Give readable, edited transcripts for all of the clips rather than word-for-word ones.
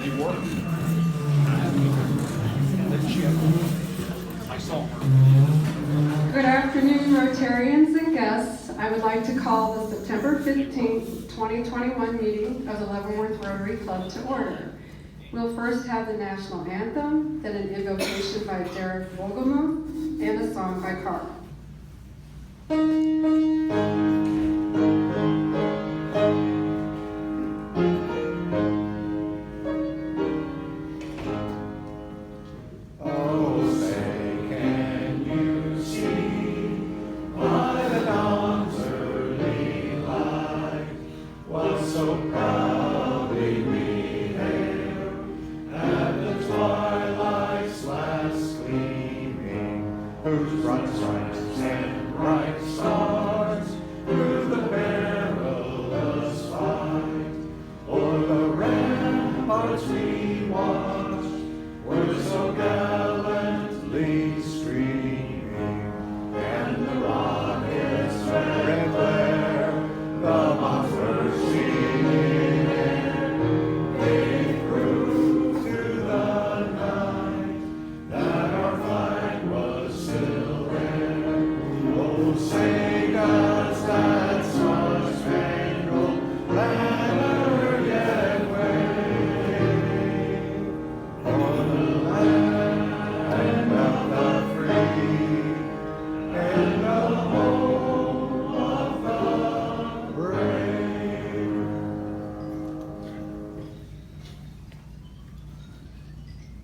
Good afternoon, Rotarians and guests. I would like to call the September 15th, 2021 meeting of the Leavenworth Rotary Club to order. We'll first have the national anthem, then an invocation by Derek Vogelman, and a song by Carl.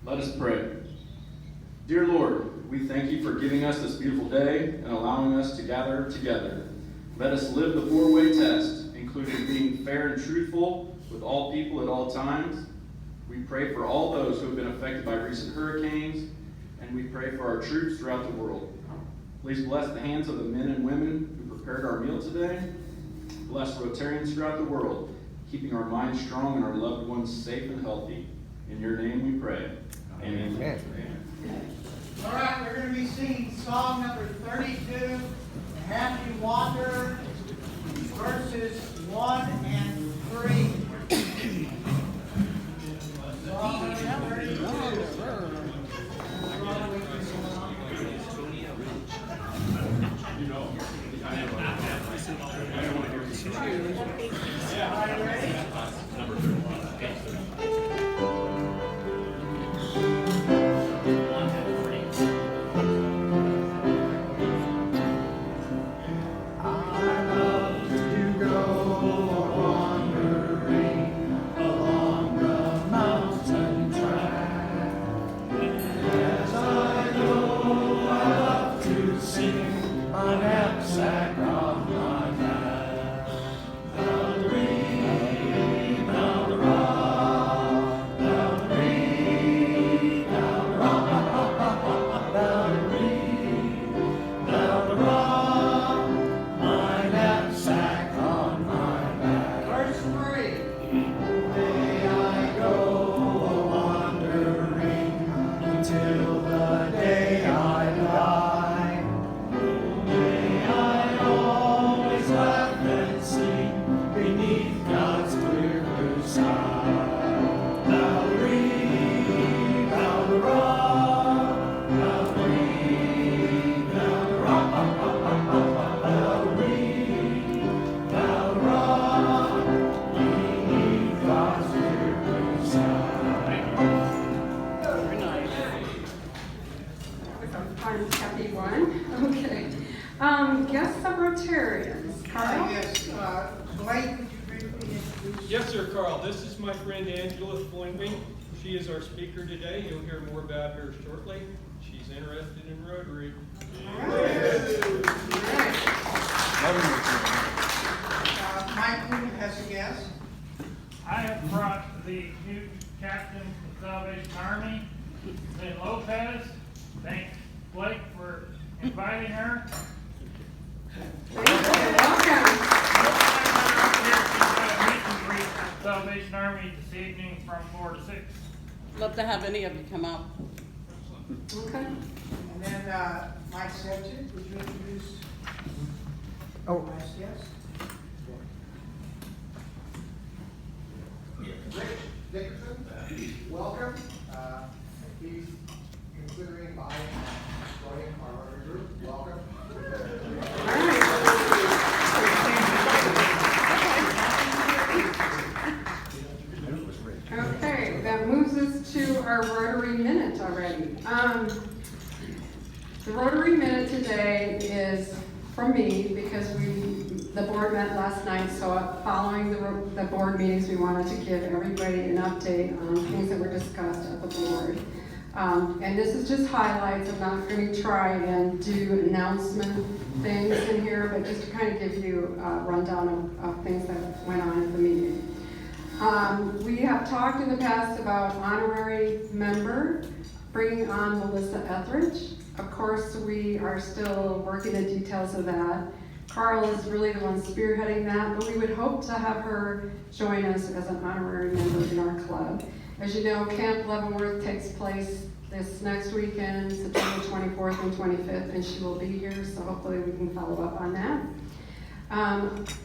Let us pray. Dear Lord, we thank you for giving us this beautiful day and allowing us to gather together. Let us live the four-way test, including being fair and truthful with all people at all times. We pray for all those who have been affected by recent hurricanes, and we pray for our troops throughout the world. Please bless the hands of the men and women who prepared our meal today. Bless Rotarians throughout the world, keeping our minds strong and our loved ones safe and healthy. In your name we pray. Amen. Amen. All right, we're going to be singing song number 32, Happy Wanderer, verses 1 and 3. Song number 32. Guests of Rotarians. Carl? Yes, Blake, would you briefly introduce? Yes, sir, Carl. This is my friend Angela Floynwing. She is our speaker today. You'll hear more about her shortly. She's interested in Rotary. Mike has a guest. I have brought the new captain of the Salvation Army, Lynn Lopez. Thank Blake for inviting her. Thank you. Welcome. Salvation Army this evening from 4 to 6. Love to have any of you come out. Okay. And then Mike Septon, would you introduce our last guest? Dickerson? welcome. He's considering buying and joining our Rotary group. Welcome. Okay, that moves us to our Rotary Minute already. The Rotary Minute today is from me because the board met last night, so following the board meetings, we wanted to give everybody an update on things that were discussed at the board. And this is just highlights. I'm not going to try and do announcement things in here, but just to kind of give you a rundown of things that went on at the meeting. We have talked in the past about honorary member, bringing on Melissa Etheridge. Of course, we are still working the details of that. Carl is really the one spearheading that, but we would hope to have her join us as an honorary member in our club. As you know, Camp Leavenworth takes place this next weekend, September 24th and 25th, and she will be here, so hopefully we can follow up on that.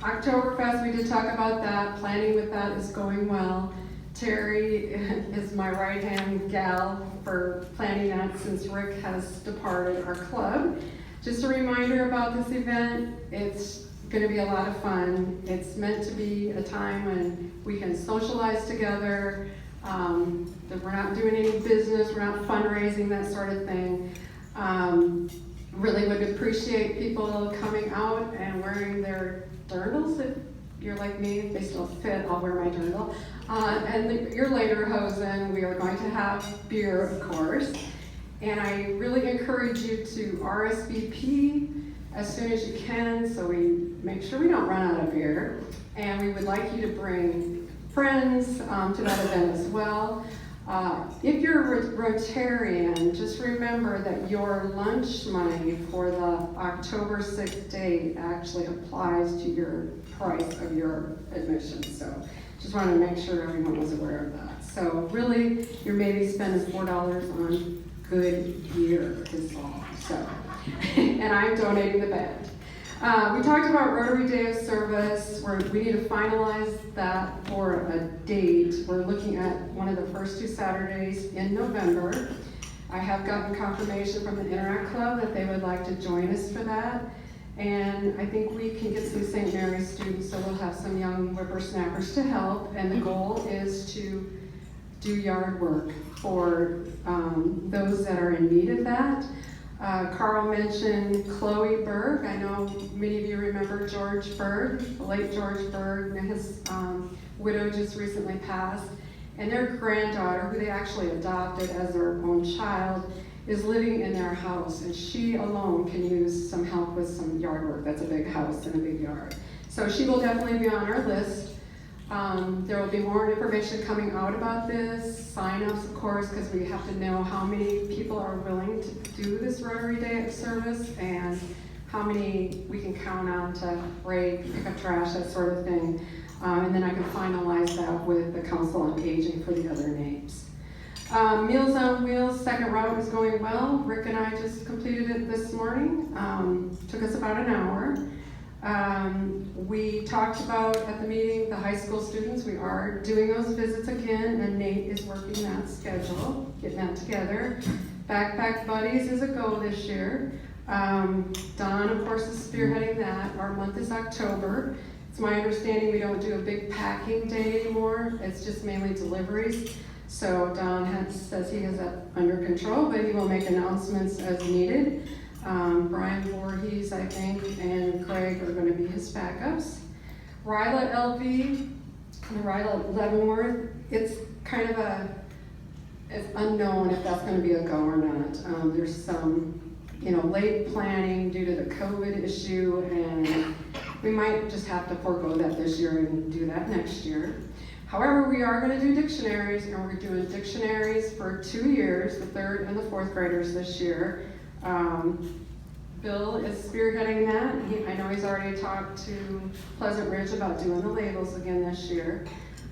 Oktoberfest, we did talk about that. Planning with that is going well. Terry is my right-hand gal for planning that since Rick has departed our club. Just a reminder about this event, it's going to be a lot of fun. It's meant to be a time when we can socialize together, that we're not doing any business, we're not fundraising, that sort of thing. Really would appreciate people coming out and wearing their dirndls. If you're like me, if they still fit, I'll wear my dirndl. And your lederhosen, we are going to have beer, of course. And I really encourage you to RSVP as soon as you can so we make sure we don't run out of beer. And we would like you to bring friends to that event as well. If you're a Rotarian, just remember that your lunch money for the October 6th date actually applies to your price of your admission. So just wanted to make sure everyone was aware of that. So really, you're maybe spending $4 on good beer is all. So, and I'm donating the band. We talked about Rotary Day of Service, where we need to finalize that for a date. We're looking at one of the first 2 Saturdays in November. I have gotten confirmation from the Interact Club that they would like to join us for that. And I think we can get some St. Mary's students, so we'll have some young whippersnappers to help. And the goal is to do yard work for those that are in need of that. Carl mentioned Chloe Berg. I know many of you remember George Berg, the late George Berg, and his widow just recently passed. And their granddaughter, who they actually adopted as their own child, is living in their house, and she alone can use some help with some yard work. That's a big house and a big yard. So she will definitely be on our list. There will be more information coming out about this, sign-ups, of course, because we have to know how many people are willing to do this Rotary Day of Service and how many we can count on to rake, pick up trash, that sort of thing. And then I can finalize that with the Council on Aging for the other names. Meals on Wheels, second route is going well. Rick and I just completed it this morning. Took us about an hour. We talked about at the meeting the high school students. We are doing those visits again, and Nate is working that schedule, getting that together. Backpack Buddies is a go this year. Don, of course, is spearheading that. Our month is October. It's my understanding we don't do a big packing day anymore. It's just mainly deliveries. So Don says he has that under control, but he will make announcements as needed. Brian Voorhees, I think, and Craig are going to be his backups. Ryla LV, Ryla Leavenworth, it's kind of it's unknown if that's going to be a go or not. There's some, late planning due to the COVID issue, and we might just have to forego that this year and do that next year. However, we are going to do dictionaries, and we're doing dictionaries for 2 years, the 3rd and the 4th graders this year. Bill is spearheading that. I know he's already talked to Pleasant Ridge about doing the labels again this year.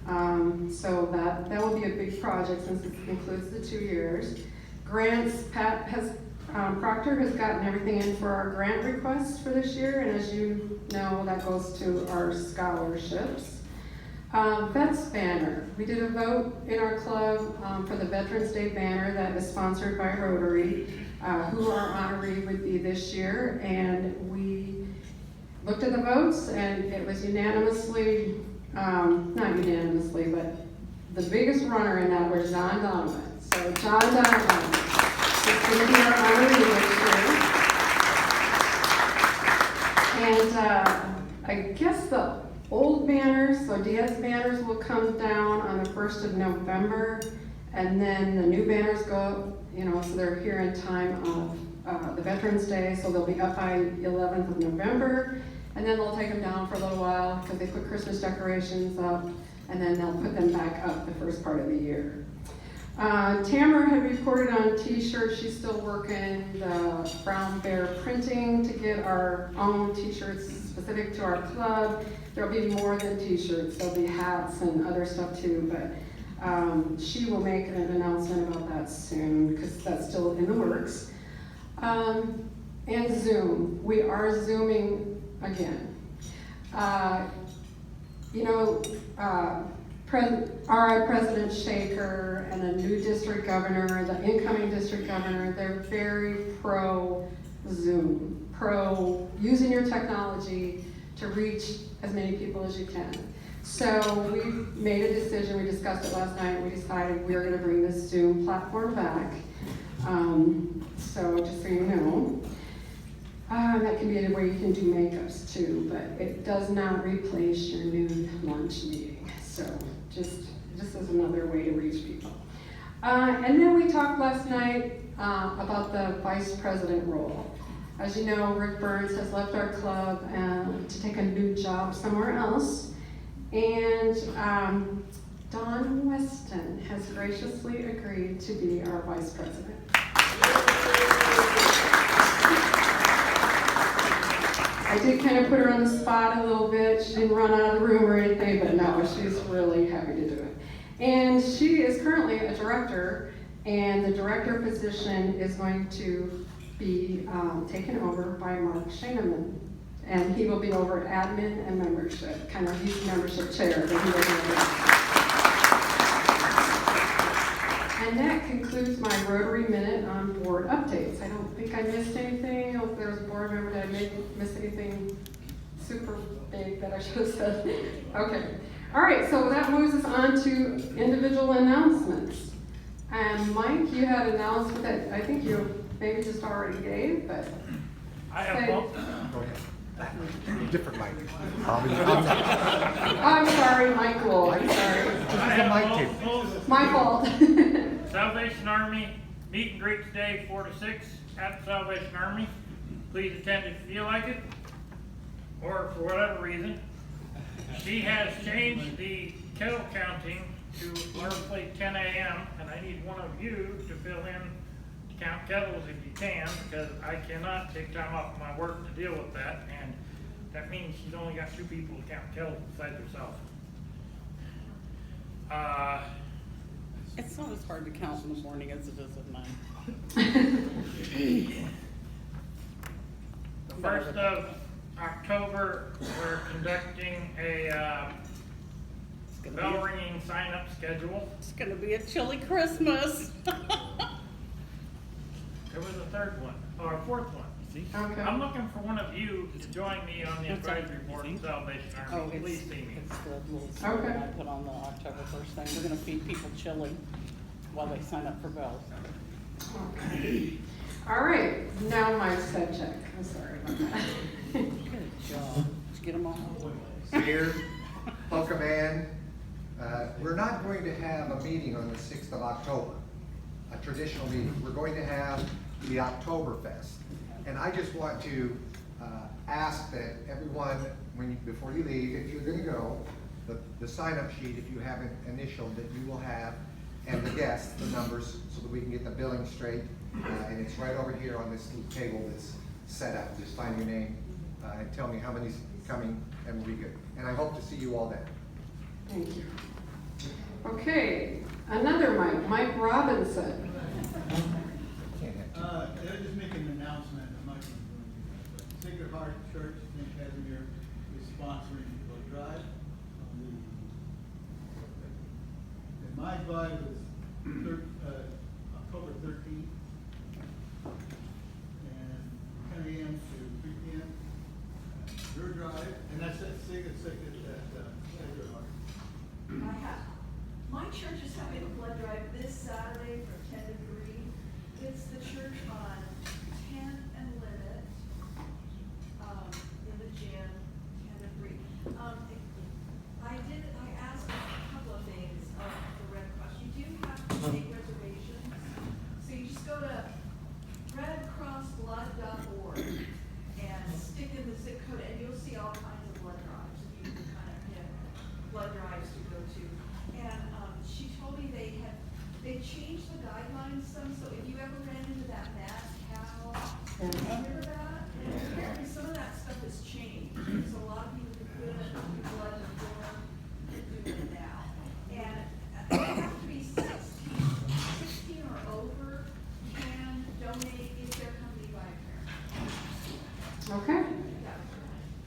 So that will be a big project since it includes the 2 years. Grants, Proctor has gotten everything in for our grant requests for this year, and as you know, that goes to our scholarships. Vets banner. We did a vote in our club for the Veterans Day banner that is sponsored by Rotary, who our honoree would be this year. And we looked at the votes and it was unanimously, not unanimously, but the biggest runner in that was John Donovan. So John Donovan is going to be our honoree this year. And I guess the old banners, so Diaz banners will come down on the 1st of November, and then the new banners go, so they're here in time of the Veterans Day, so they'll be up by 11th of November, and then they'll take them down for a little while because they put Christmas decorations up, and then they'll put them back up the first part of the year. Tamara had reported on t-shirts. She's still working the Brown Bear printing to get our own t-shirts specific to our club. There'll be more than t-shirts. There'll be hats and other stuff too, but she will make an announcement about that soon because that's still in the works. And Zoom. We are Zooming again. President Shaker and the new district governor, the incoming district governor, they're very pro-Zoom, pro using your technology to reach as many people as you can. So we made a decision, we discussed it last night, we decided we're gonna bring this Zoom platform back. So just so you know, that can be a way you can do makeups too, but it does not replace your noon lunch meeting. So just as another way to reach people. And then we talked last night about the vice president role. As you know, Rick Burns has left our club to take a new job somewhere else. And Don Weston has graciously agreed to be our vice president. I did kind of put her on the spot a little bit. She didn't run out of the room or anything, but no, she's really happy to do it. And she is currently a director, and the director position is going to be taken over by Mark Shaneman. And he will be over admin and membership, kind of he's membership chair, but he will be over. And that concludes my Rotary Minute on board updates. I don't think I missed anything. If there was a board member that I missed anything super big that I should have said. Okay. All right, so that moves us on to individual announcements. And Mike, you had an announcement that I think you maybe just already gave, but I have both. Go ahead. Different mic. I'm sorry, Michael. I'm sorry. I have both. My fault. Salvation Army meet and greet today, 4 to 6 at the Salvation Army. Please attend if you feel like it, or for whatever reason. She has changed the kettle counting to roughly 10 a.m. and I need one of you to fill in to count kettles if you can, because I cannot take time off of my work to deal with that, and that means she's only got 2 people to count kettles besides herself. It's not as hard to count in the morning as it is at night. The 1st of October, we're conducting a bell ringing sign up schedule. It's gonna be a chilly Christmas. There was a 3rd one, or a 4th one. Okay. I'm looking for one of you to join me on the advisory board of Salvation Army. Please see me. It's the little story Okay. I put on the October 1st thing. We're gonna feed people chili while they sign up for bells. Okay. All right, now my set check. I'm sorry about that. Good job. Did you get them all? Here, Pokemon. We're not going to have a meeting on the 6th of October, a traditional meeting. We're going to have the Oktoberfest. And I just want to ask that everyone, before you leave, if you're going to go, the sign-up sheet, if you haven't initialed, that you will have, and the guests, the numbers, so that we can get the billing straight. And it's right over here on this little table that's set up. Just find your name and tell me how many's coming, and we'll be good. And I hope to see you all there. Thank you. Okay, another Mike Robinson. They're just making an announcement. I'm not going to do anything. Sacred Heart Church in Casimir is sponsoring the drive on the drive is October 13th. And 10 a.m. to 3 p.m. Your drive, and that's at My church is having a blood drive this Saturday from 10 to 3. It's the church on 10 and Limit, in the gym, 10 to 3. I asked a couple of things of the Red Cross. You do have to make reservations. So you just go to redcrossblood.org and stick in the zip code, and you'll see all kinds of blood drives. And you can kind of hit blood drives to go to. And she told me they changed the guidelines some, so if you ever ran into that mad cow, remember that? Apparently some of that stuff has changed. So a lot of people who couldn't do blood before can do it now. And they have to be 16 or over can donate if they're accompanied by a parent. Okay.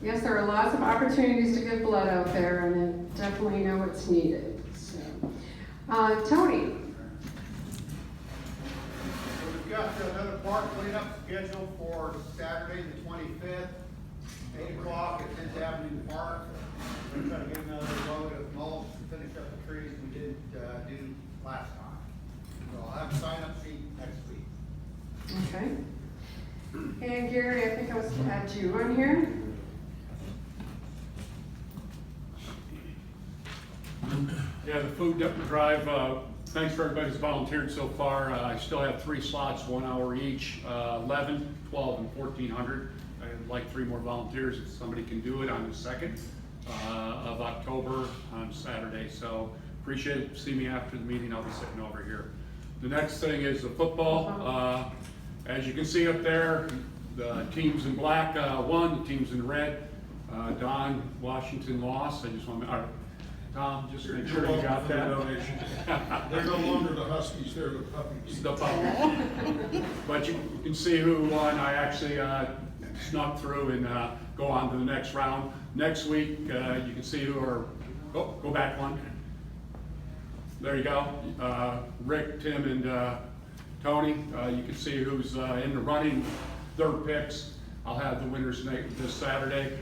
Yes, there are lots of opportunities to give blood out there, and then definitely know what's needed. So, Tony. So we've got another park cleanup scheduled for Saturday, the 25th, 8 o'clock at 10th Avenue Park. We're going to try to get another load of mulch to finish up the trees we didn't do last time. So I'll have a sign-up sheet next week. Okay. And Gary, I think I was to add you on here. Yeah, the food drive, thanks for everybody who's volunteered so far. I still have 3 slots, 1 hour each, 11, 12, and 1400. I'd like 3 more volunteers if somebody can do it on the 2nd of October on Saturday. So appreciate it. See me after the meeting. I'll be sitting over here. The next thing is the football. As you can see up there, the teams in black won, the teams in red. Don Washington lost. I just want to, Tom, just make sure you got that. They're no longer the Huskies, they're the puppies. The puppies. But you can see who won. I actually snuck through and go on to the next round. Next week, you can see who are, go back one. There you go. Rick, Tim, and Tony. You can see who's in the running, 3rd picks. I'll have the winners this Saturday.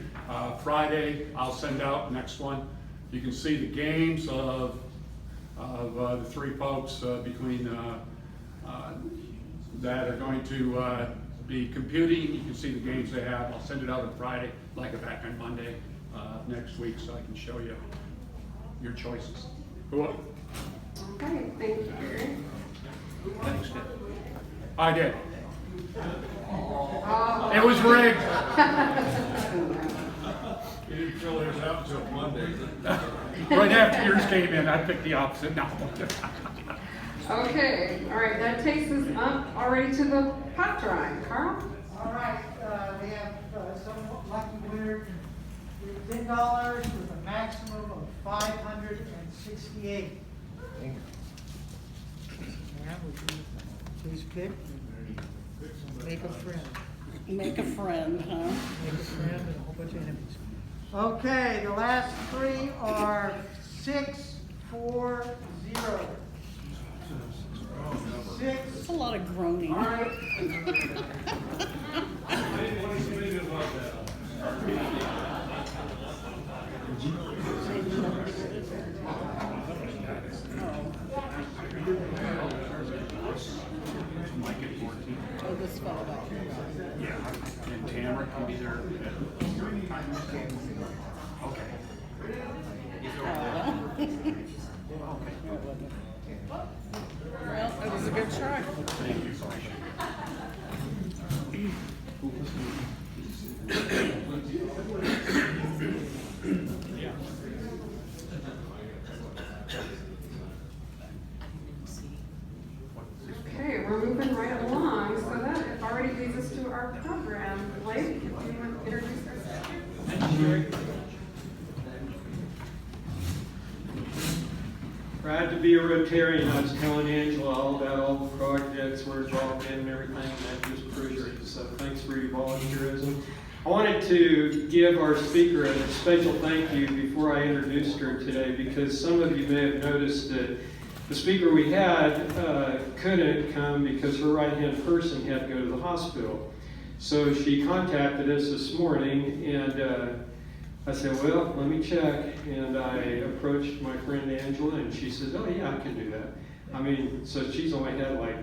Friday, I'll send out the next one. You can see the games of the 3 folks between that are going to be competing. You can see the games they have. I'll send it out on Friday, like it back on Monday next week, so I can show you your choices. Okay, thank you, Gary. Thanks, Deb. I did. Oh. It was rigged. You didn't fill theirs out until Monday. Right after yours came in, I picked the opposite. No. Okay, all right, that takes us up already to the pot drawing. Carl? All right, we have some lucky winners. $10 with a maximum of 568. Yeah, please pick. Make a friend. Make a friend, huh? Make a friend and a whole bunch of enemies. Okay, the last 3 are 640. 6. It's a lot of groaning. All right. Oh, this fellow back here. Yeah, and Tamara can be there. Okay. Well, it was a good try. Thank you. Okay, we're moving right along, so that already leads us to our program. Blake, if you want to introduce ourselves. Proud to be a Rotarian. I was telling Angela all about all the projects we're involved in and everything, and that just proves it. So thanks for your volunteerism. I wanted to give our speaker a special thank you before I introduced her today, because some of you may have noticed that The speaker we had couldn't come because her right-hand person had to go to the hospital. So she contacted us this morning, and I said, well, let me check. And I approached my friend Angela, and she says, oh yeah, I can do that. I mean, so she's only had like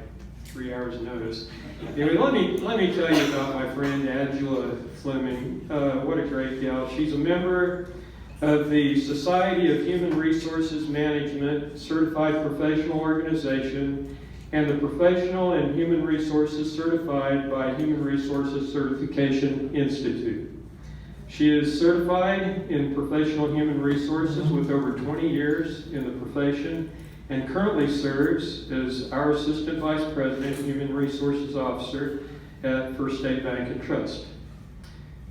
3 hours notice. Anyway, let me tell you about my friend Angela Fleming. What a great gal. She's a member of the Society of Human Resources Management Certified Professional Organization and the Professional and Human Resources Certified by Human Resources Certification Institute. She is certified in professional human resources with over 20 years in the profession and currently serves as our Assistant Vice President Human Resources Officer at First State Bank and Trust.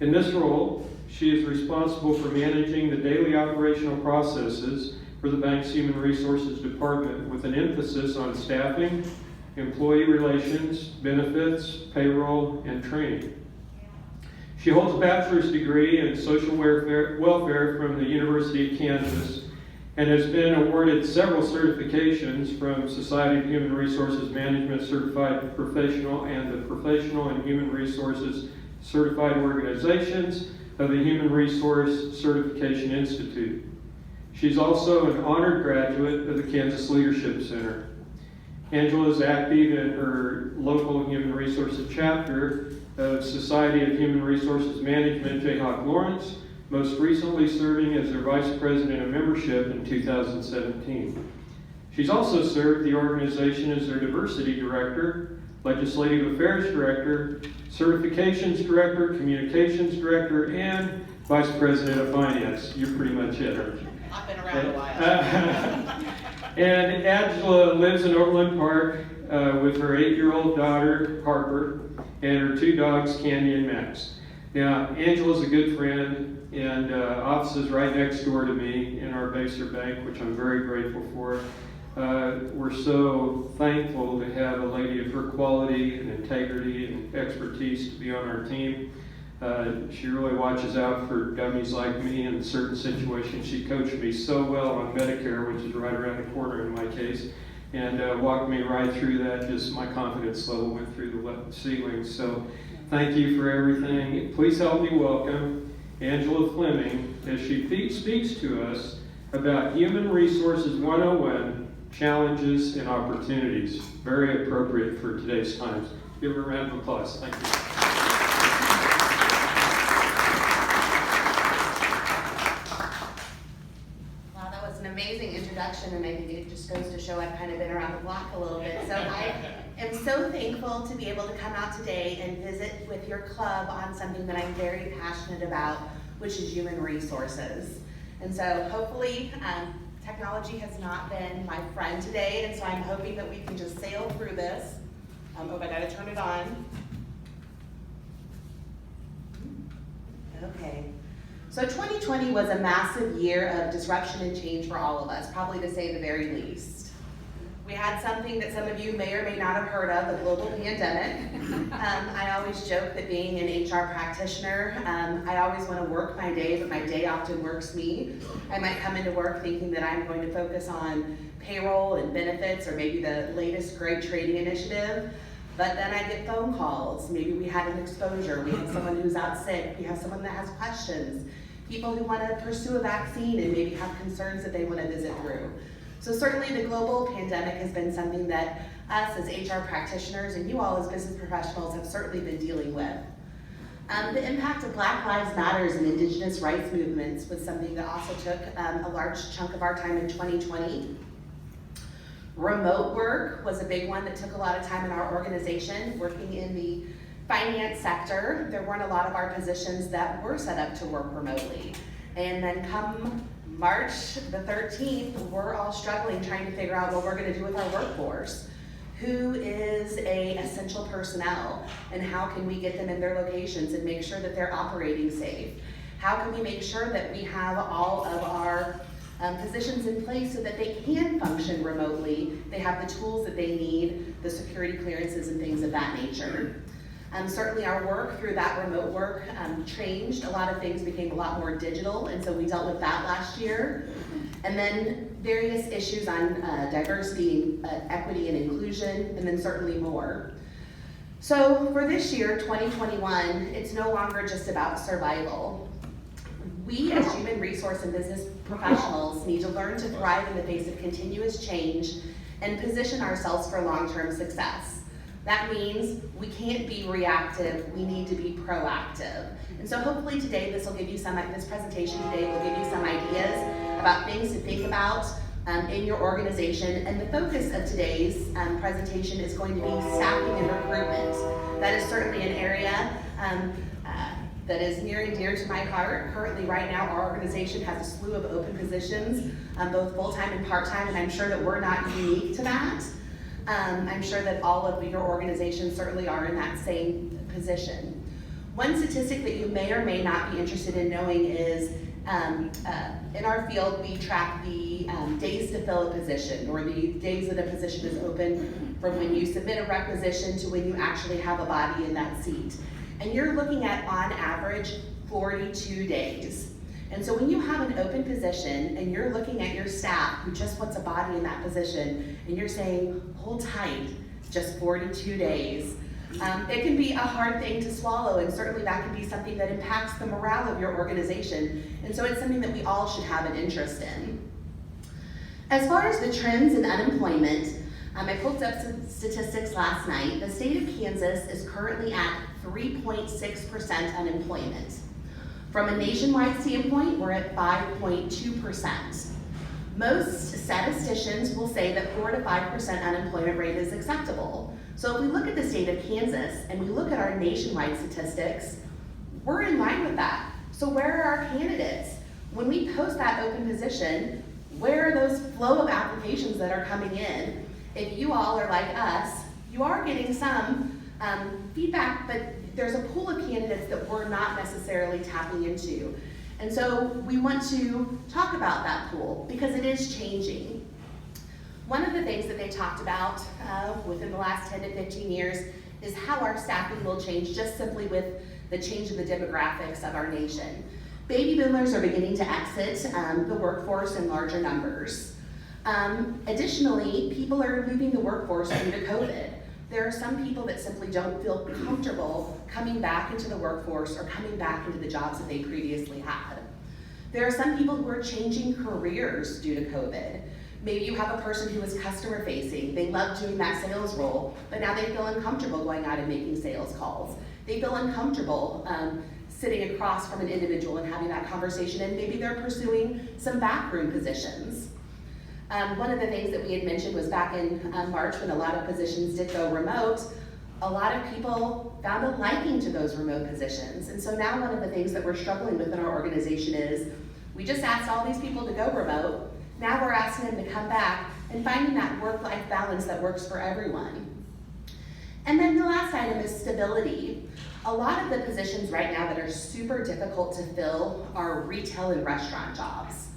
In this role, she is responsible for managing the daily operational processes for the bank's Human Resources Department with an emphasis on staffing, employee relations, benefits, payroll, and training. She holds a bachelor's degree in social welfare from the University of Kansas and has been awarded several certifications from Society of Human Resources Management Certified Professional and the Professional and Human Resources Certified Organizations of the Human Resource Certification Institute. She's also an honored graduate of the Kansas Leadership Center. Angela is active in her local Human Resources chapter of Society of Human Resources Management, Jayhawk Lawrence, most recently serving as their Vice President of Membership in 2017. She's also served the organization as their Diversity Director, Legislative Affairs Director, Certifications Director, Communications Director, and Vice President of Finance. You're pretty much it, aren't you? I've been around a while. And Angela lives in Overland Park with her 8-year-old daughter, Harper, and her 2 dogs, Candy and Max. Now, Angela's a good friend, and offices right next door to me in our Baser Bank, which I'm very grateful for. We're so thankful to have a lady of her quality and integrity and expertise to be on our team. She really watches out for dummies like me in certain situations. She coached me so well on Medicare, which is right around the corner in my case, and walked me right through that. Just my confidence level went through the ceiling. So thank you for everything. Please help me welcome Angela Fleming as she speaks to us about Human Resources 101, Challenges and Opportunities. Very appropriate for today's times. Give her a round of applause. Thank you. Wow, that was an amazing introduction, and I think it just goes to show I've kind of been around the block a little bit. So I am so thankful to be able to come out today and visit with your club on something that I'm very passionate about, which is human resources. And so hopefully, technology has not been my friend today, and so I'm hoping that we can just sail through this. I gotta turn it on. Okay. So 2020 was a massive year of disruption and change for all of us, probably to say the very least. We had something that some of you may or may not have heard of, the global pandemic. I always joke that being an HR practitioner, I always want to work my day, but my day often works me. I might come into work thinking that I'm going to focus on payroll and benefits or maybe the latest great trading initiative, but then I get phone calls. Maybe we had an exposure, we have someone who's out sick, we have someone that has questions, people who want to pursue a vaccine and maybe have concerns that they want to visit through. So certainly the global pandemic has been something that us as HR practitioners and you all as business professionals have certainly been dealing with. The impact of Black Lives Matters and Indigenous rights movements was something that also took a large chunk of our time in 2020. Remote work was a big one that took a lot of time in our organization. Working in the finance sector, there weren't a lot of our positions that were set up to work remotely. And then come March the 13th, we're all struggling trying to figure out what we're going to do with our workforce. Who is a essential personnel, and how can we get them in their locations and make sure that they're operating safe? How can we make sure that we have all of our positions in place so that they can function remotely, they have the tools that they need, the security clearances and things of that nature. Certainly our work through that remote work changed. A lot of things became a lot more digital, and so we dealt with that last year. And then various issues on diversity, equity, and inclusion, and then certainly more. So for this year, 2021, it's no longer just about survival. We as human resource and business professionals need to learn to thrive in the face of continuous change and position ourselves for long-term success. That means we can't be reactive, we need to be proactive. And so hopefully today this presentation today will give you some ideas about things to think about in your organization. And the focus of today's presentation is going to be staffing and recruitment. That is certainly an area that is near and dear to my heart. Currently, right now, our organization has a slew of open positions, both full-time and part-time, and I'm sure that we're not unique to that. I'm sure that all of your organizations certainly are in that same position. One statistic that you may or may not be interested in knowing is in our field, we track the days to fill a position, or the days that a position is open from when you submit a requisition to when you actually have a body in that seat. And you're looking at, on average, 42 days. And so when you have an open position and you're looking at your staff who just wants a body in that position, and you're saying, hold tight, just 42 days, it can be a hard thing to swallow, and certainly that can be something that impacts the morale of your organization. And so it's something that we all should have an interest in. As far as the trends in unemployment, I pulled up some statistics last night. The state of Kansas is currently at 3.6% unemployment. From a nationwide standpoint, we're at 5.2%. Most statisticians will say that 4 to 5% unemployment rate is acceptable. So if we look at the state of Kansas and we look at our nationwide statistics, we're in line with that. So where are our candidates? When we post that open position, where are those flow of applications that are coming in? If you all are like us, you are getting some feedback, but there's a pool of candidates that we're not necessarily tapping into. And so we want to talk about that pool because it is changing. One of the things that they talked about within the last 10 to 15 years is how our staffing will change just simply with the change in the demographics of our nation. Baby boomers are beginning to exit the workforce in larger numbers. Additionally, people are leaving the workforce due to COVID. There are some people that simply don't feel comfortable coming back into the workforce or coming back into the jobs that they previously had. There are some people who are changing careers due to COVID. Maybe you have a person who is customer facing. They love doing that sales role, but now they feel uncomfortable going out and making sales calls. They feel uncomfortable sitting across from an individual and having that conversation, and maybe they're pursuing some backroom positions. One of the things that we had mentioned was back in March when a lot of positions did go remote, a lot of people found a liking to those remote positions. And so now one of the things that we're struggling with in our organization is we just asked all these people to go remote. Now we're asking them to come back and finding that work-life balance that works for everyone. And then the last item is stability. A lot of the positions right now that are super difficult to fill are retail and restaurant jobs.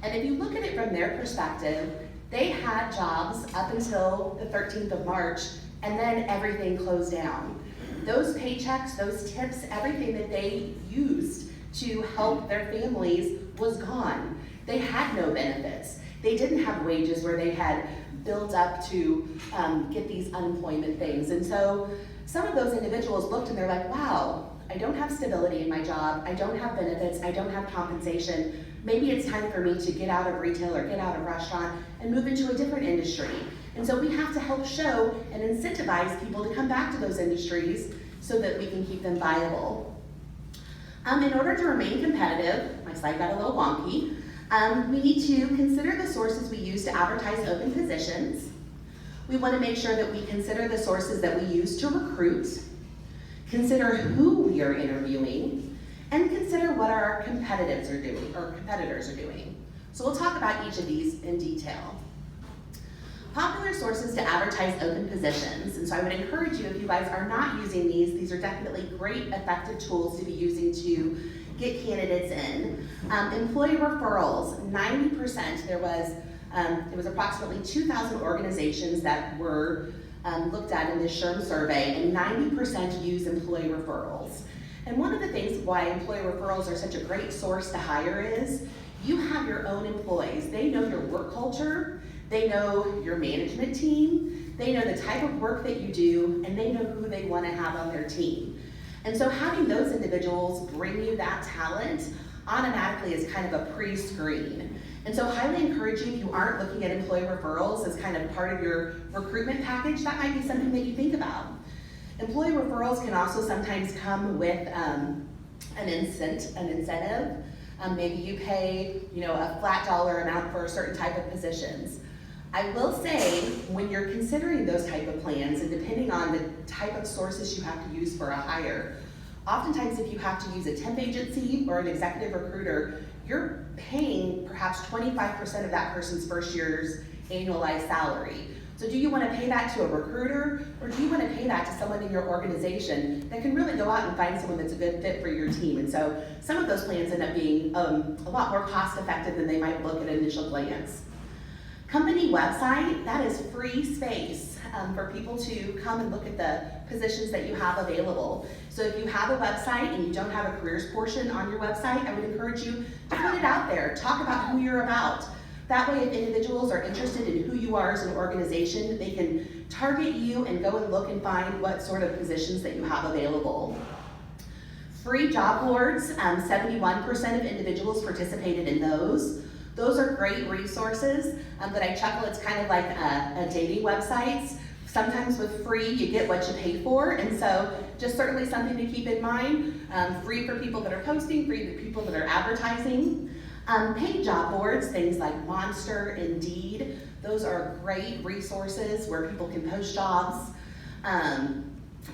And if you look at it from their perspective, they had jobs up until the 13th of March, and then everything closed down. Those paychecks, those tips, everything that they used to help their families was gone. They had no benefits. They didn't have wages where they had built up to get these unemployment things. And so some of those individuals looked and they're like, wow, I don't have stability in my job. I don't have benefits. I don't have compensation. Maybe it's time for me to get out of retail or get out of restaurant and move into a different industry. And so we have to help show and incentivize people to come back to those industries so that we can keep them viable. In order to remain competitive, my slide got a little wonky, we need to consider the sources we use to advertise open positions. We want to make sure that we consider the sources that we use to recruit, consider who we are interviewing, and consider what our competitors are doing. So we'll talk about each of these in detail. Popular sources to advertise open positions, and so I would encourage you, if you guys are not using these are definitely great effective tools to be using to get candidates in. Employee referrals, 90%, there was approximately 2,000 organizations that were looked at in this SHRM survey, and 90% use employee referrals. And one of the things why employee referrals are such a great source to hire is You have your own employees. They know your work culture, they know your management team, they know the type of work that you do, and they know who they want to have on their team. And so having those individuals bring you that talent automatically is kind of a pre-screen. And so highly encourage you, if you aren't looking at employee referrals as kind of part of your recruitment package, that might be something that you think about. Employee referrals can also sometimes come with an incentive. Maybe you pay, a flat dollar amount for a certain type of positions. I will say, when you're considering those type of plans, and depending on the type of sources you have to use for a hire, oftentimes if you have to use a temp agency or an executive recruiter, you're paying perhaps 25% of that person's first year's annualized salary. So do you want to pay that to a recruiter, or do you want to pay that to someone in your organization that can really go out and find someone that's a good fit for your team? And so some of those plans end up being a lot more cost effective than they might look at initial glance. Company website, that is free space for people to come and look at the positions that you have available. So if you have a website and you don't have a careers portion on your website, I would encourage you to put it out there. Talk about who you're about. That way, if individuals are interested in who you are as an organization, they can target you and go and look and find what sort of positions that you have available. Free job boards, 71% of individuals participated in those. Those are great resources, but I chuckle, it's kind of like a dating websites. Sometimes with free, you get what you pay for, and so just certainly something to keep in mind. Free for people that are posting, free for people that are advertising. Paid job boards, things like Monster, Indeed, those are great resources where people can post jobs.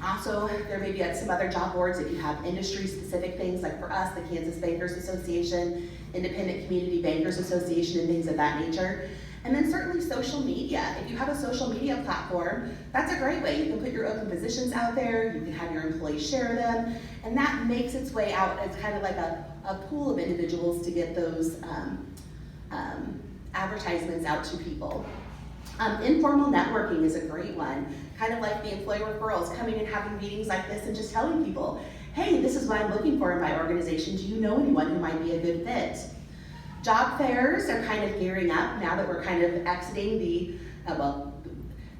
Also, there may be some other job boards if you have industry-specific things, like for us, the Kansas Bankers Association, Independent Community Bankers Association, and things of that nature. And then certainly social media. If you have a social media platform, that's a great way. You can put your open positions out there, you can have your employees share them, and that makes its way out as kind of like a pool of individuals to get those advertisements out to people. Informal networking is a great one, kind of like the employee referrals, coming and having meetings like this and just telling people, hey, this is what I'm looking for in my organization. Do you know anyone who might be a good fit? Job fairs are kind of gearing up now that we're kind of exiting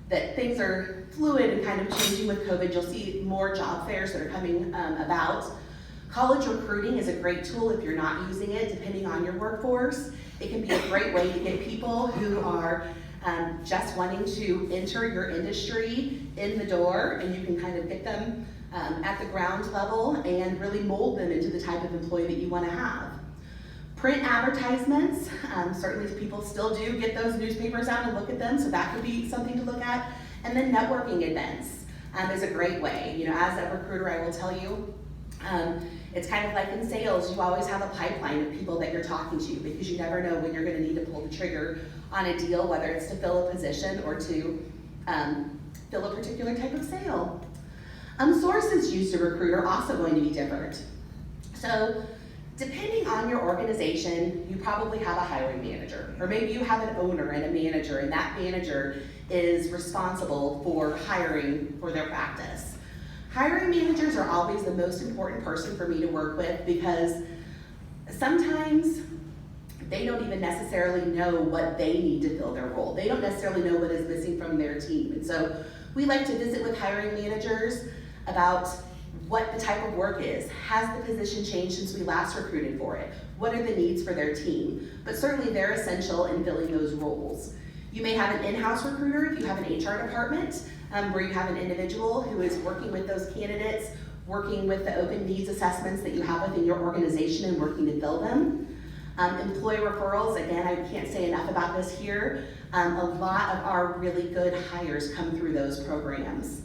that things are fluid and kind of changing with COVID. You'll see more job fairs that are coming about. College recruiting is a great tool if you're not using it, depending on your workforce. It can be a great way to get people who are just wanting to enter your industry in the door, and you can kind of get them at the ground level and really mold them into the type of employee that you want to have. Print advertisements, certainly people still do get those newspapers out and look at them, so that could be something to look at. And then networking events is a great way. As a recruiter, I will tell you, it's kind of like in sales, you always have a pipeline of people that you're talking to, because you never know when you're going to need to pull the trigger on a deal, whether it's to fill a position or to fill a particular type of sale. Sources used to recruit are also going to be different. So depending on your organization, you probably have a hiring manager, or maybe you have an owner and a manager, and that manager is responsible for hiring for their practice. Hiring managers are always the most important person for me to work with, because sometimes they don't even necessarily know what they need to fill their role. They don't necessarily know what is missing from their team. And so we like to visit with hiring managers about what the type of work is. Has the position changed since we last recruited for it? What are the needs for their team? But certainly they're essential in filling those roles. You may have an in-house recruiter if you have an HR department, where you have an individual who is working with those candidates, working with the open needs assessments that you have within your organization and working to fill them. Employee referrals, again, I can't say enough about this here. A lot of our really good hires come through those programs.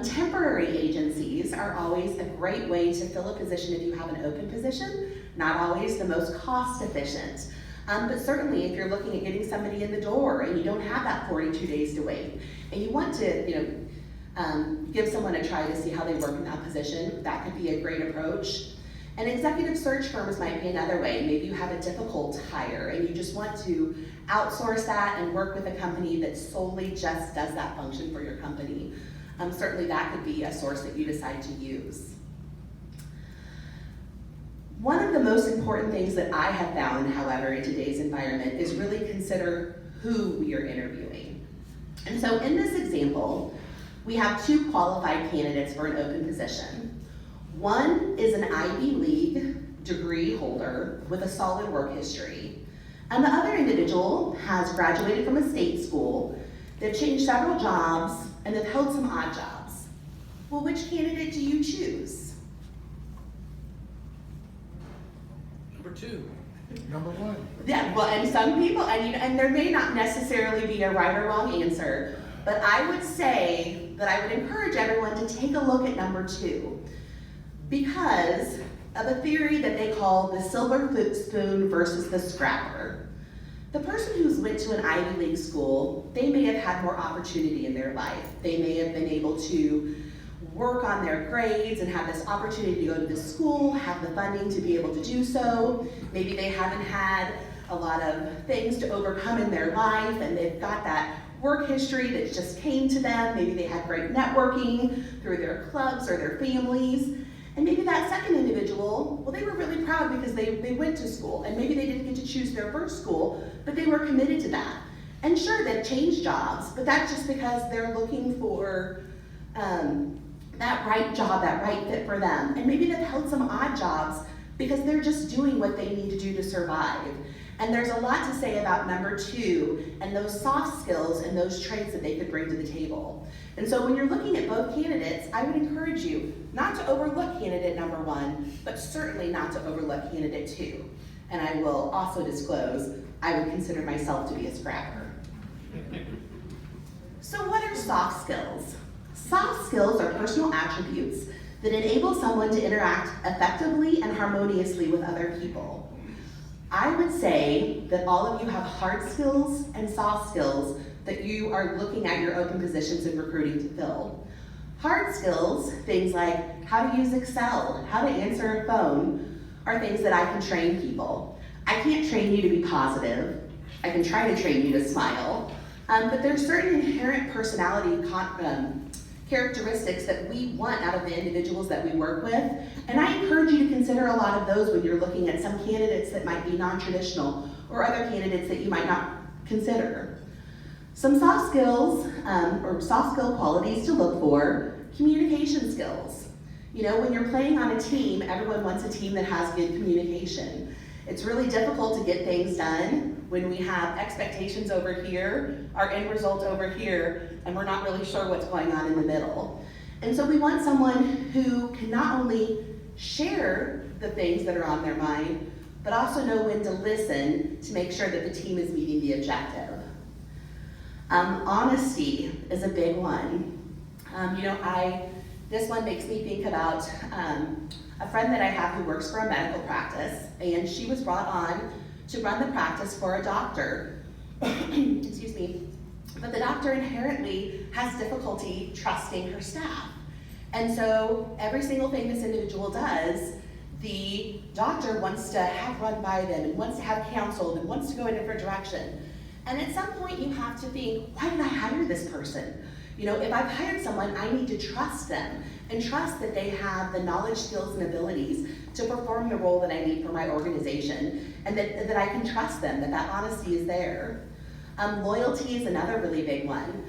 Temporary agencies are always a great way to fill a position if you have an open position. Not always the most cost efficient, but certainly if you're looking at getting somebody in the door and you don't have that 42 days to wait, and you want to give someone a try to see how they work in that position, that could be a great approach. And executive search firms might be another way. Maybe you have a difficult hire and you just want to outsource that and work with a company that solely just does that function for your company. Certainly that could be a source that you decide to use. One of the most important things that I have found, however, in today's environment is really consider who we are interviewing. And so in this example, we have 2 qualified candidates for an open position. One is an Ivy League degree holder with a solid work history. And the other individual has graduated from a state school, they've changed several jobs, and they've held some odd jobs. Well, which candidate do you choose? Number 2. Number 1. Yeah, well, and some people, and there may not necessarily be a right or wrong answer, but I would say that I would encourage everyone to take a look at number 2 because of a theory that they call the silver spoon versus the scrapper. The person who's went to an Ivy League school, they may have had more opportunity in their life. They may have been able to work on their grades and have this opportunity to go to the school, have the funding to be able to do so. Maybe they haven't had a lot of things to overcome in their life and they've got that work history that just came to them. Maybe they had great networking through their clubs or their families. And maybe that second individual, well, they were really proud because they went to school and maybe they didn't get to choose their first school, but they were committed to that. And sure, they've changed jobs, but that's just because they're looking for that right job, that right fit for them. And maybe they've held some odd jobs because they're just doing what they need to do to survive. And there's a lot to say about number 2 and those soft skills and those traits that they could bring to the table. And so when you're looking at both candidates, I would encourage you not to overlook candidate number 1, but certainly not to overlook candidate 2. And I will also disclose, I would consider myself to be a scrapper. So what are soft skills? Soft skills are personal attributes that enable someone to interact effectively and harmoniously with other people. I would say that all of you have hard skills and soft skills that you are looking at your open positions and recruiting to fill. Hard skills, things like how to use Excel, how to answer a phone, are things that I can train people. I can't train you to be positive. I can try to train you to smile. But there's certain inherent personality characteristics that we want out of the individuals that we work with. And I encourage you to consider a lot of those when you're looking at some candidates that might be non-traditional or other candidates that you might not consider. Some soft skills or soft skill qualities to look for: communication skills. You know, when you're playing on a team, everyone wants a team that has good communication. It's really difficult to get things done when we have expectations over here, our end result over here, and we're not really sure what's going on in the middle. And so we want someone who can not only share the things that are on their mind, but also know when to listen to make sure that the team is meeting the objective. Honesty is a big one. This one makes me think about a friend that I have who works for a medical practice, and she was brought on to run the practice for a doctor. Excuse me. But the doctor inherently has difficulty trusting her staff. And so every single thing this individual does, the doctor wants to have run by them and wants to have counseled and wants to go a different direction. And at some point you have to think, why did I hire this person? You know, if I've hired someone, I need to trust them and trust that they have the knowledge, skills, and abilities to perform the role that I need for my organization, and that I can trust them, that honesty is there. Loyalty is another really big one.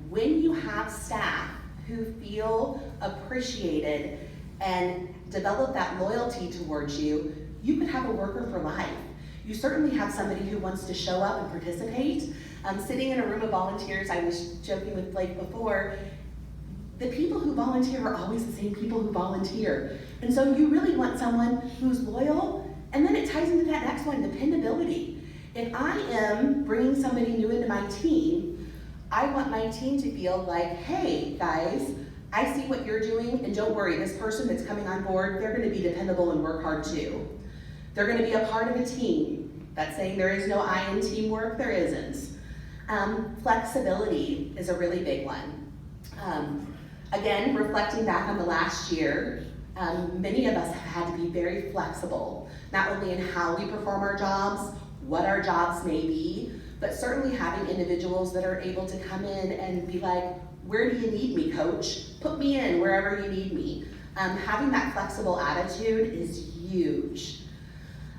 When you have staff who feel appreciated and develop that loyalty towards you, you could have a worker for life. You certainly have somebody who wants to show up and participate. Sitting in a room of volunteers, I was joking with Blake before, the people who volunteer are always the same people who volunteer. And so you really want someone who's loyal, and then it ties into that next one, dependability. If I am bringing somebody new into my team, I want my team to feel like, hey guys, I see what you're doing, and don't worry, this person that's coming on board, they're gonna be dependable and work hard too. They're gonna be a part of a team. That's saying there is no I in teamwork, there isn't. Flexibility is a really big one. Again, reflecting back on the last year, many of us have had to be very flexible, not only in how we perform our jobs, what our jobs may be, but certainly having individuals that are able to come in and be like, where do you need me, coach? Put me in wherever you need me. Having that flexible attitude is huge.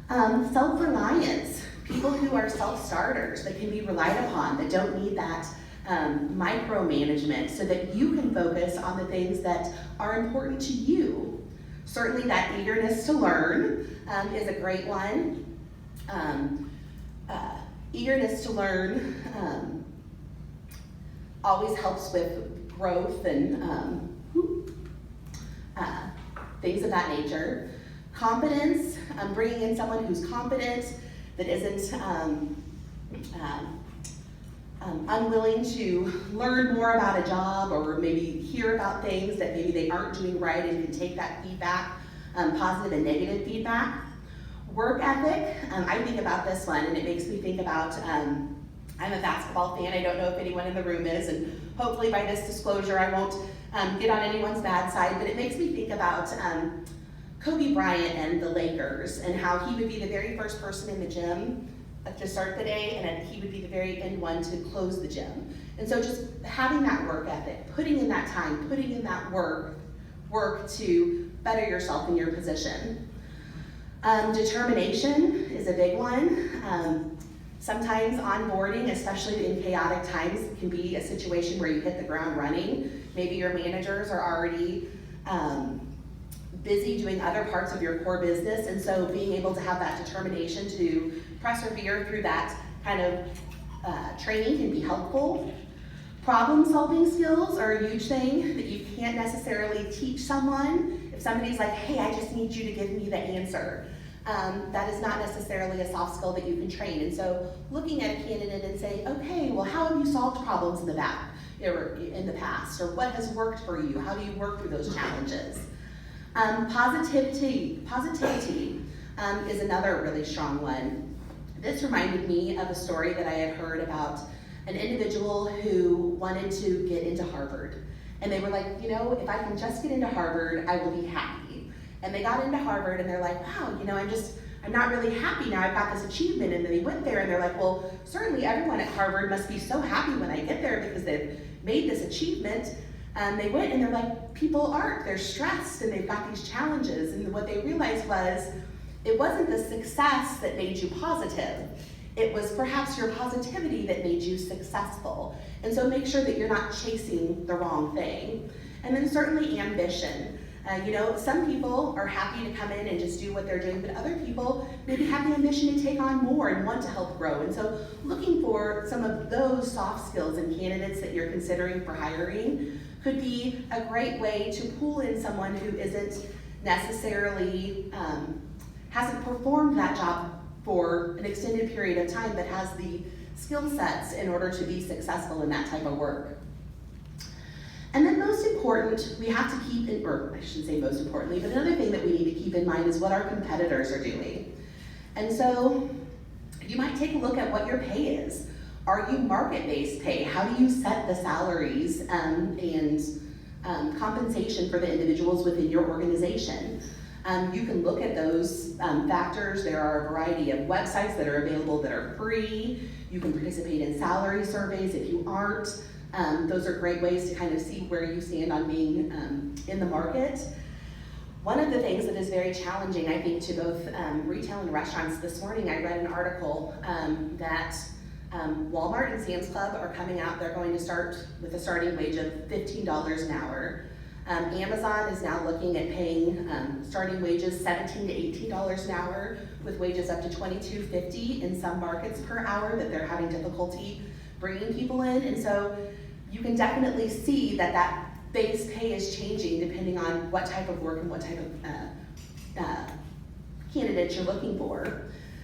Self-reliance, people who are self-starters that can be relied upon, that don't need that micromanagement, so that you can focus on the things that are important to you. Certainly that eagerness to learn is a great one. Eagerness to learn always helps with growth and things of that nature. Competence, bringing in someone who's competent, that isn't unwilling to learn more about a job, or maybe hear about things that maybe they aren't doing right and can take that feedback, positive and negative feedback. Work ethic, I think about this one and it makes me think about, I'm a basketball fan, I don't know if anyone in the room is, and hopefully by this disclosure I won't get on anyone's bad side, but it makes me think about Kobe Bryant and the Lakers, and how he would be the very first person in the gym to start the day, and then he would be the very end one to close the gym. And so just having that work ethic, putting in that time, putting in that work to better yourself in your position. Determination is a big one. Sometimes onboarding, especially in chaotic times, can be a situation where you hit the ground running. Maybe your managers are already busy doing other parts of your core business, and so being able to have that determination to persevere through that kind of training can be helpful. Problem-solving skills are a huge thing that you can't necessarily teach someone. If somebody's like, hey, I just need you to give me the answer, that is not necessarily a soft skill that you can train. And so looking at a candidate and saying, okay, well, how have you solved problems in the past, or what has worked for you? How do you work through those challenges? Positivity is another really strong one. This reminded me of a story that I had heard about an individual who wanted to get into Harvard. And they were like, you know, if I can just get into Harvard, I will be happy. And they got into Harvard and they're like, wow, you know, I'm not really happy now, I've got this achievement. And then they went there and they're like, well, certainly everyone at Harvard must be so happy when I get there because they've made this achievement. They went and they're like, people aren't, they're stressed and they've got these challenges. And what they realized was, it wasn't the success that made you positive. It was perhaps your positivity that made you successful. And so make sure that you're not chasing the wrong thing. And then certainly ambition. You know, some people are happy to come in and just do what they're doing, but other people maybe have the ambition to take on more and want to help grow. And so looking for some of those soft skills in candidates that you're considering for hiring could be a great way to pull in someone who isn't necessarily, hasn't performed that job for an extended period of time, but has the skill sets in order to be successful in that type of work. And then most important, we have to keep in, or I shouldn't say most importantly, but another thing that we need to keep in mind is what our competitors are doing. And so you might take a look at what your pay is. Are you market-based pay? How do you set the salaries and compensation for the individuals within your organization? You can look at those factors. There are a variety of websites that are available that are free. You can participate in salary surveys if you aren't. Those are great ways to kind of see where you stand on being in the market. One of the things that is very challenging, I think, to both retail and restaurants, this morning I read an article that Walmart and Sam's Club are coming out. They're going to start with a starting wage of $15 an hour. Amazon is now looking at paying starting wages $17 to $18 an hour, with wages up to $22.50 in some markets per hour that they're having difficulty bringing people in. And so you can definitely see that that base pay is changing depending on what type of work and what type of candidates you're looking for.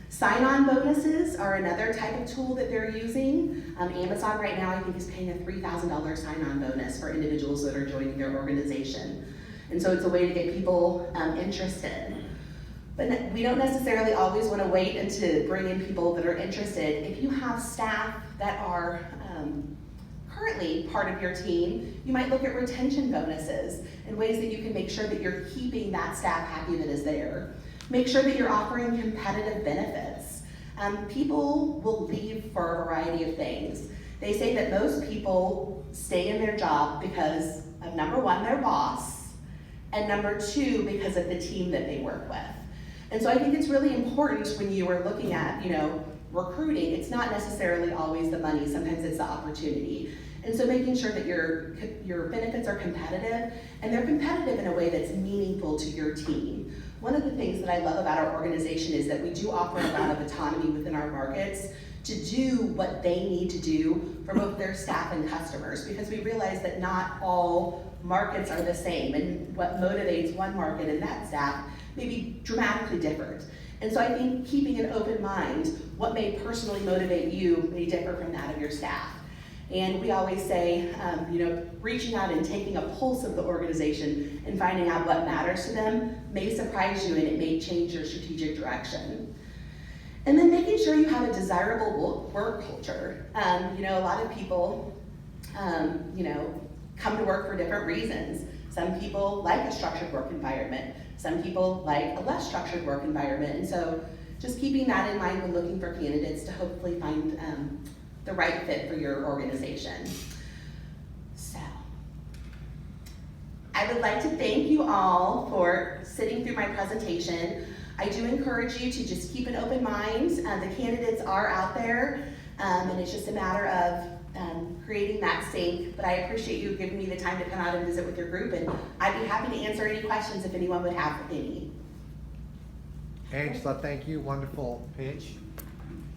Sign-on bonuses are another type of tool that they're using. Amazon right now, I think, is paying a $3,000 sign-on bonus for individuals that are joining their organization. And so it's a way to get people interested. But we don't necessarily always want to wait and to bring in people that are interested. If you have staff that are currently part of your team, you might look at retention bonuses and ways that you can make sure that you're keeping that staff happy that is there. Make sure that you're offering competitive benefits. People will leave for a variety of things. They say that most people stay in their job because of, number one, their boss, and number two, because of the team that they work with. And so I think it's really important when you are looking at, recruiting, it's not necessarily always the money, sometimes it's the opportunity. And so making sure that your benefits are competitive, and they're competitive in a way that's meaningful to your team. One of the things that I love about our organization is that we do offer a lot of autonomy within our markets to do what they need to do for both their staff and customers, because we realize that not all markets are the same, and what motivates one market and that staff may be dramatically different. And so I think keeping an open mind, what may personally motivate you may differ from that of your staff. And we always say, reaching out and taking a pulse of the organization and finding out what matters to them may surprise you, and it may change your strategic direction. And then making sure you have a desirable work culture. A lot of people, come to work for different reasons. Some people like a structured work environment. Some people like a less structured work environment. And so just keeping that in mind when looking for candidates to hopefully find the right fit for your organization. So, I would like to thank you all for sitting through my presentation. I do encourage you to just keep an open mind. The candidates are out there, and it's just a matter of creating that sync. But I appreciate you giving me the time to come out and visit with your group, and I'd be happy to answer any questions if anyone would have any. Angela, thank you, wonderful pitch.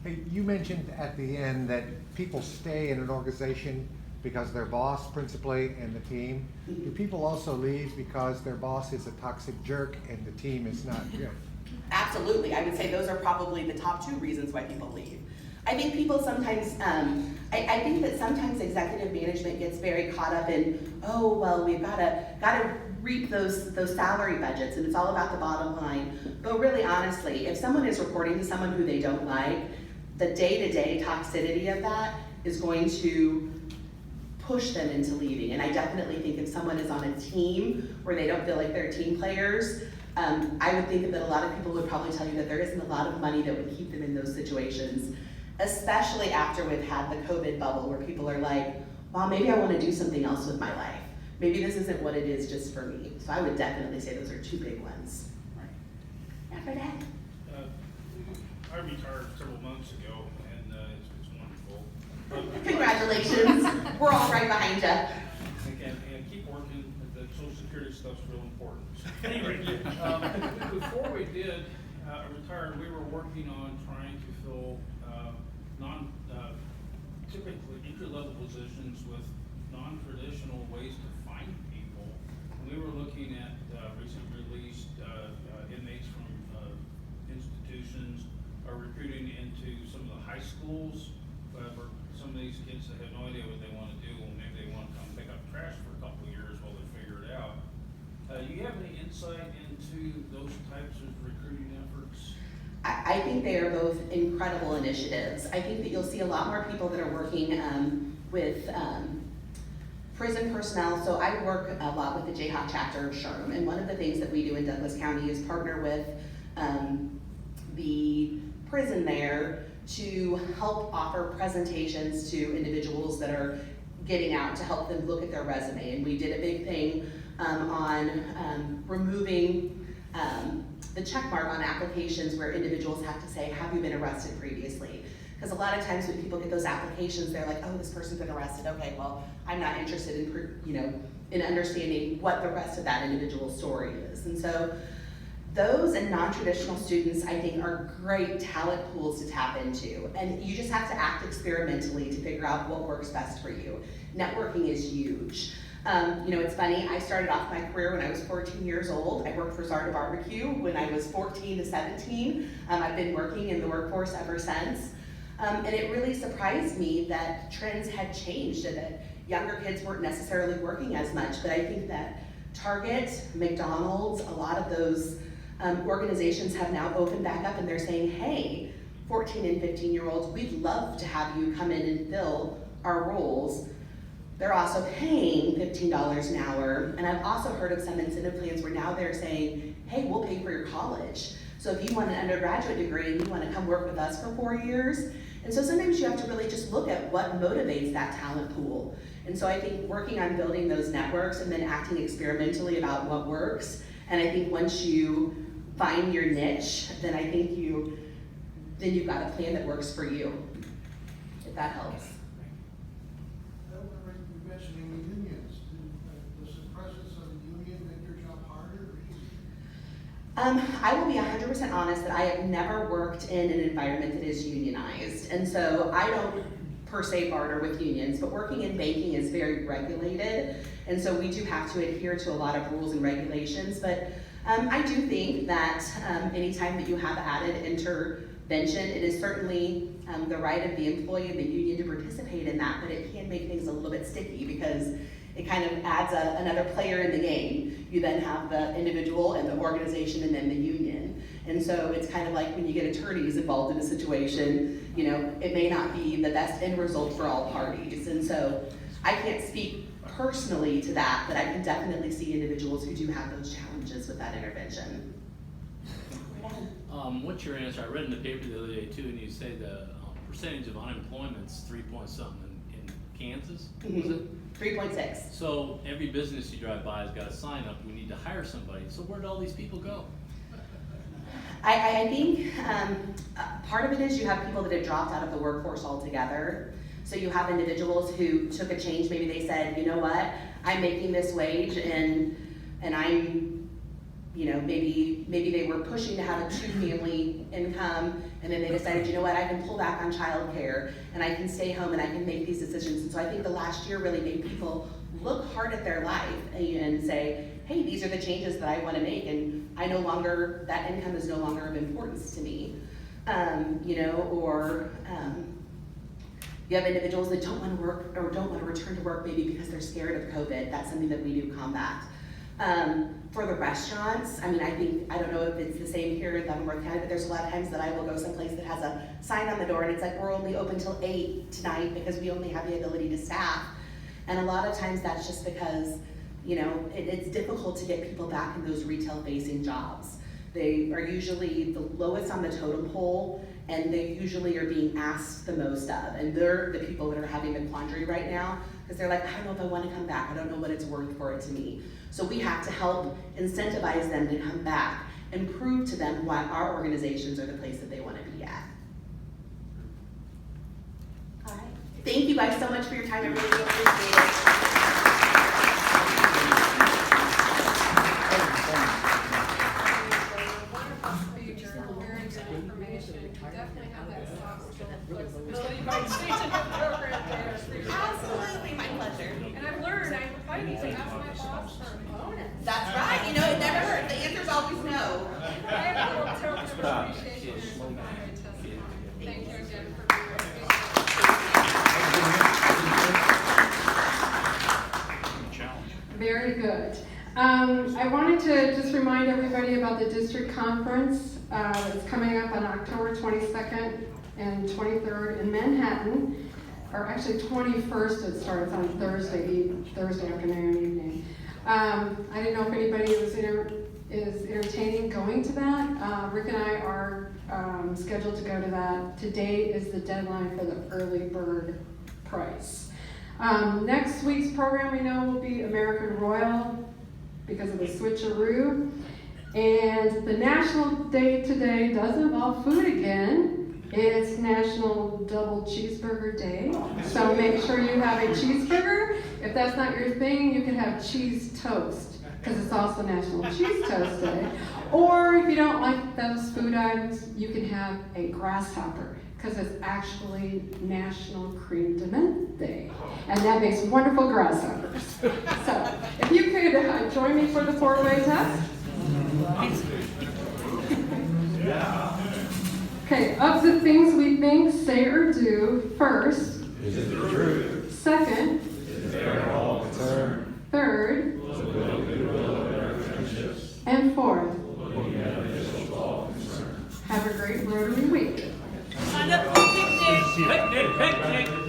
Hey, you mentioned at the end that people stay in an organization because their boss principally and the team. Do people also leave because their boss is a toxic jerk and the team is not good? Absolutely, I would say those are probably the top two reasons why people leave. I think people sometimes, I think that sometimes executive management gets very caught up in, oh, well, we've gotta reap those salary budgets, and it's all about the bottom line. But really, honestly, if someone is reporting to someone who they don't like, the day-to-day toxicity of that is going to push them into leaving. And I definitely think if someone is on a team where they don't feel like they're team players, I would think that a lot of people would probably tell you that there isn't a lot of money that would keep them in those situations, especially after we've had the COVID bubble where people are like, well, maybe I want to do something else with my life. Maybe this isn't what it is just for me. So I would definitely say those are two big ones. Yeah, for that. I retired several months ago, and it's wonderful. Congratulations. We're all right behind you. And keep working. The Social Security stuff's real important. Anyway, before we did retire, we were working on trying to fill typically entry-level positions with non-traditional ways to find people. And we were looking at recently released inmates from institutions, are recruiting into some of the high schools. For some of these kids that have no idea what they want to do, well, maybe they want to come pick up trash for a couple of years while they figure it out. Do you have any insight into those types of recruiting efforts? I think they are both incredible initiatives. I think that you'll see a lot more people that are working with prison personnel. So I work a lot with the Jayhawk chapter of SHRM, and one of the things that we do in Douglas County is partner with the prison there to help offer presentations to individuals that are getting out to help them look at their resume. And we did a big thing on removing the check mark on applications where individuals have to say, have you been arrested previously? Because a lot of times when people get those applications, they're like, oh, this person's been arrested. Okay, well, I'm not interested in understanding what the rest of that individual's story is. And so those and non-traditional students, I think, are great talent pools to tap into. And you just have to act experimentally to figure out what works best for you. Networking is huge. It's funny, I started off my career when I was 14 years old. I worked for Zarda Barbecue when I was 14 to 17. I've been working in the workforce ever since. And it really surprised me that trends had changed and that younger kids weren't necessarily working as much. But I think that Target, McDonald's, a lot of those organizations have now opened back up and they're saying, hey, 14 and 15-year-olds, we'd love to have you come in and fill our roles. They're also paying $15 an hour. And I've also heard of some incentive plans where now they're saying, hey, we'll pay for your college. So if you want an undergraduate degree and you want to come work with us for 4 years. And so sometimes you have to really just look at what motivates that talent pool. And so I think working on building those networks and then acting experimentally about what works, and I think once you find your niche, then I think you've got a plan that works for you, if that helps. I don't remember you mentioning the unions. Does the presence of a union make your job harder or easier? I will be 100% honest that I have never worked in an environment that is unionized. And so I don't per se barter with unions, but working in banking is very regulated. And so we do have to adhere to a lot of rules and regulations. But I do think that anytime that you have added intervention, it is certainly the right of the employee and the union to participate in that, but it can make things a little bit sticky because it kind of adds another player in the game. You then have the individual and the organization and then the union. And so it's kind of like when you get attorneys involved in a situation, you know, it may not be the best end result for all parties. And so I can't speak personally to that, but I can definitely see individuals who do have those challenges with that intervention. What's your answer? I read in the paper the other day too, and you say the percentage of unemployment's 3 point something in Kansas. Was it? 3.6. So every business you drive by has got a sign up, we need to hire somebody. So where do all these people go? I think part of it is you have people that have dropped out of the workforce altogether. So you have individuals who took a change. Maybe they said, you know what, I'm making this wage and I'm, you know, maybe they were pushing to have a 2-family income, and then they decided, you know what, I can pull back on childcare and I can stay home and I can make these decisions. And so I think the last year really made people look hard at their life and say, hey, these are the changes that I want to make, and I no longer, that income is no longer of importance to me. You know, or you have individuals that don't want to work or don't want to return to work maybe because they're scared of COVID. That's something that we do combat. For the restaurants, I mean, I don't know if it's the same here in Leavenworth County, but there's a lot of times that I will go someplace that has a sign on the door and it's like, we're only open till 8 tonight because we only have the ability to staff. And a lot of times that's just because, you know, it's difficult to get people back in those retail-facing jobs. They are usually the lowest on the totem pole, and they usually are being asked the most of. And they're the people that are having the quandary right now, because they're like, I don't know if I want to come back. I don't know what it's worth for it to me. So we have to help incentivize them to come back and prove to them why our organizations are the place that they want to be at. All right. Thank you guys so much for your time. I really appreciate it. Absolutely, my pleasure. And I've learned, I need to ask my boss for a bonus. That's right, you know, it never hurts. The answer's always no. I have a little token of appreciation for some very testimony. Thank you again for being here. Very good. I wanted to just remind everybody about the district conference. It's coming up on October 22nd and 23rd in Manhattan, or actually 21st. It starts on Thursday afternoon, evening. I didn't know if anybody is entertaining going to that. Rick and I are scheduled to go to that. Today is the deadline for the early bird price. Next week's program we know will be American Royal because of the switcheroo. And the national day today does involve food again. It's National Double Cheeseburger Day. So make sure you have a cheeseburger. If that's not your thing, you can have cheese toast because it's also National Cheese Toast Day. Or if you don't like those food items, you can have a grasshopper because it's actually National Cream de Mint Day. And that makes wonderful grasshoppers. So if you could join me for the 4-way test. Okay, of the things we think, say, or do, first, is it the truth? Second, is there all concern? Third, and fourth, have a great Rotary week. Sign up for picnic, picnic, picnic.